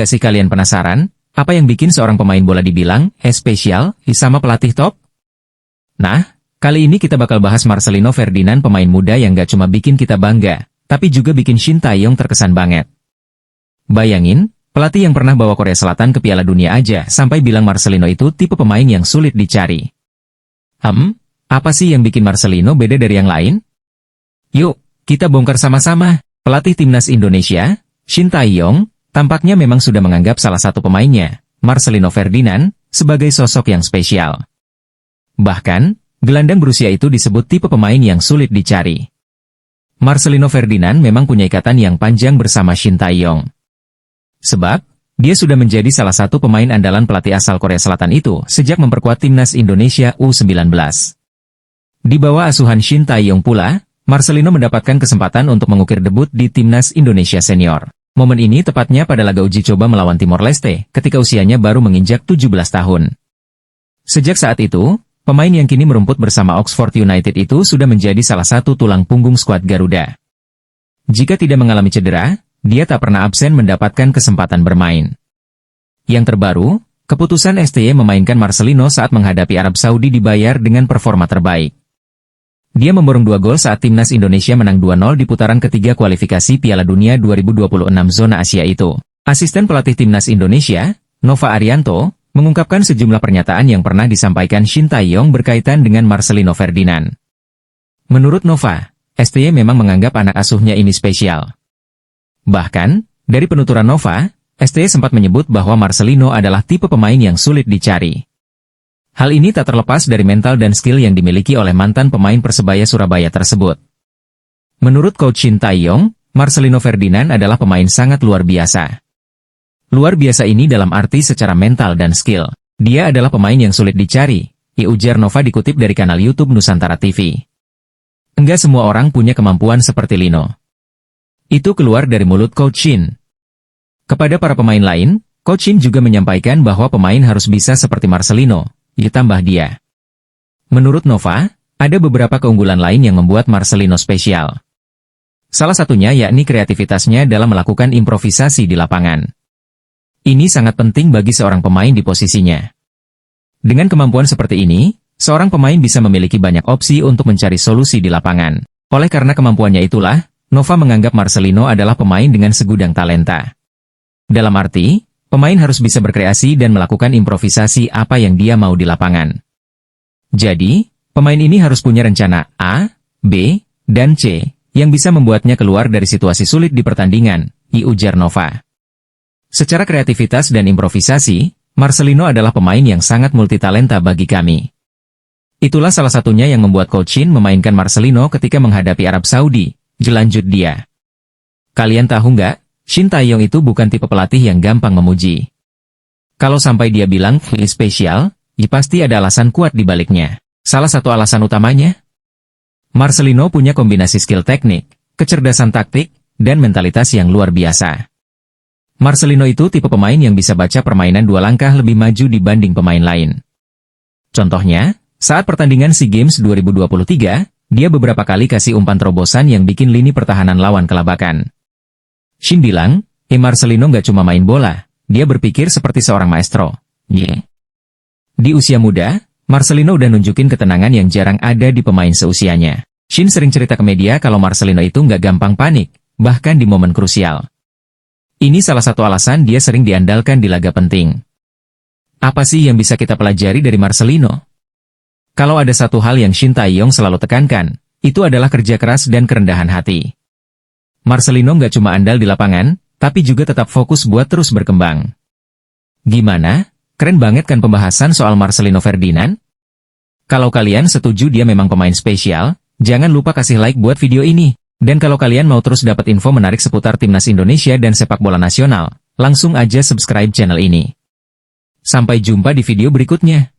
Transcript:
nggak sih kalian penasaran, apa yang bikin seorang pemain bola dibilang spesial sama pelatih top? Nah, kali ini kita bakal bahas Marcelino Ferdinand, pemain muda yang nggak cuma bikin kita bangga, tapi juga bikin Shin Tae-yong terkesan banget. Bayangin, pelatih yang pernah bawa Korea Selatan ke Piala Dunia aja sampai bilang Marcelino itu tipe pemain yang sulit dicari. Apa sih yang bikin Marcelino beda dari yang lain? Yuk, kita bongkar sama-sama. Pelatih timnas Indonesia, Shin Tae-yong, tampaknya memang sudah menganggap salah satu pemainnya, Marcelino Ferdinand, sebagai sosok yang spesial. Bahkan, gelandang berusia itu disebut tipe pemain yang sulit dicari. Marcelino Ferdinand memang punya ikatan yang panjang bersama Shin Tae-yong. Sebab, dia sudah menjadi salah satu pemain andalan pelatih asal Korea Selatan itu sejak memperkuat timnas Indonesia U19. Di bawah asuhan Shin Tae-yong pula, Marcelino mendapatkan kesempatan untuk mengukir debut di timnas Indonesia senior. Momen ini tepatnya pada laga uji coba melawan Timor Leste, ketika usianya baru menginjak 17 tahun. Sejak saat itu, pemain yang kini merumput bersama Oxford United itu sudah menjadi salah satu tulang punggung skuad Garuda. Jika tidak mengalami cedera, dia tak pernah absen mendapatkan kesempatan bermain. Yang terbaru, keputusan STY memainkan Marcelino saat menghadapi Arab Saudi dibayar dengan performa terbaik. Dia memborong 2 gol saat timnas Indonesia menang 2-0 di putaran ketiga kualifikasi Piala Dunia 2026 zona Asia itu. Asisten pelatih timnas Indonesia, Nova Arianto, mengungkapkan sejumlah pernyataan yang pernah disampaikan Shin Tae-yong berkaitan dengan Marcelino Ferdinand. Menurut Nova, STY memang menganggap anak asuhnya ini spesial. Bahkan, dari penuturan Nova, STY sempat menyebut bahwa Marcelino adalah tipe pemain yang sulit dicari. Hal ini tak terlepas dari mental dan skill yang dimiliki oleh mantan pemain Persebaya Surabaya tersebut. Menurut Coach Shin Tae-yong, Marcelino Ferdinand adalah pemain sangat luar biasa. Luar biasa ini dalam arti secara mental dan skill. Dia adalah pemain yang sulit dicari, ujar Nova dikutip dari kanal YouTube Nusantara TV. Enggak semua orang punya kemampuan seperti Lino. Itu keluar dari mulut Coach Shin. Kepada para pemain lain, Coach Shin juga menyampaikan bahwa pemain harus bisa seperti Marcelino. Ditambah dia. Menurut Nova, ada beberapa keunggulan lain yang membuat Marcelino spesial. Salah satunya yakni kreativitasnya dalam melakukan improvisasi di lapangan. Ini sangat penting bagi seorang pemain di posisinya. Dengan kemampuan seperti ini, seorang pemain bisa memiliki banyak opsi untuk mencari solusi di lapangan. Oleh karena kemampuannya itulah, Nova menganggap Marcelino adalah pemain dengan segudang talenta. Dalam arti, pemain harus bisa berkreasi dan melakukan improvisasi apa yang dia mau di lapangan. Jadi, pemain ini harus punya rencana A, B, dan C, yang bisa membuatnya keluar dari situasi sulit di pertandingan, ujar Nova. Secara kreativitas dan improvisasi, Marcelino adalah pemain yang sangat multitalenta bagi kami. Itulah salah satunya yang membuat Coach Shin memainkan Marcelino ketika menghadapi Arab Saudi, lanjut dia. Kalian tahu nggak? Shin Tae-yong itu bukan tipe pelatih yang gampang memuji. Kalau sampai dia bilang spesial, pasti ada alasan kuat di baliknya. Salah satu alasan utamanya, Marcelino punya kombinasi skill teknik, kecerdasan taktik, dan mentalitas yang luar biasa. Marcelino itu tipe pemain yang bisa baca permainan 2 langkah lebih maju dibanding pemain lain. Contohnya, saat pertandingan SEA Games 2023, dia beberapa kali kasih umpan terobosan yang bikin lini pertahanan lawan kelabakan. Shin bilang, Marcelino nggak cuma main bola, dia berpikir seperti seorang maestro. Di usia muda, Marcelino udah nunjukin ketenangan yang jarang ada di pemain seusianya. Shin sering cerita ke media kalau Marcelino itu nggak gampang panik, bahkan di momen krusial. Ini salah satu alasan dia sering diandalkan di laga penting. Apa sih yang bisa kita pelajari dari Marcelino? Kalau ada satu hal yang Shin Tae-yong selalu tekankan, itu adalah kerja keras dan kerendahan hati. Marcelino nggak cuma andal di lapangan, tapi juga tetap fokus buat terus berkembang. Gimana? Keren banget kan pembahasan soal Marcelino Ferdinand? Kalau kalian setuju dia memang pemain spesial, jangan lupa kasih like buat video ini. Dan kalau kalian mau terus dapat info menarik seputar timnas Indonesia dan sepak bola nasional, langsung aja subscribe channel ini. Sampai jumpa di video berikutnya.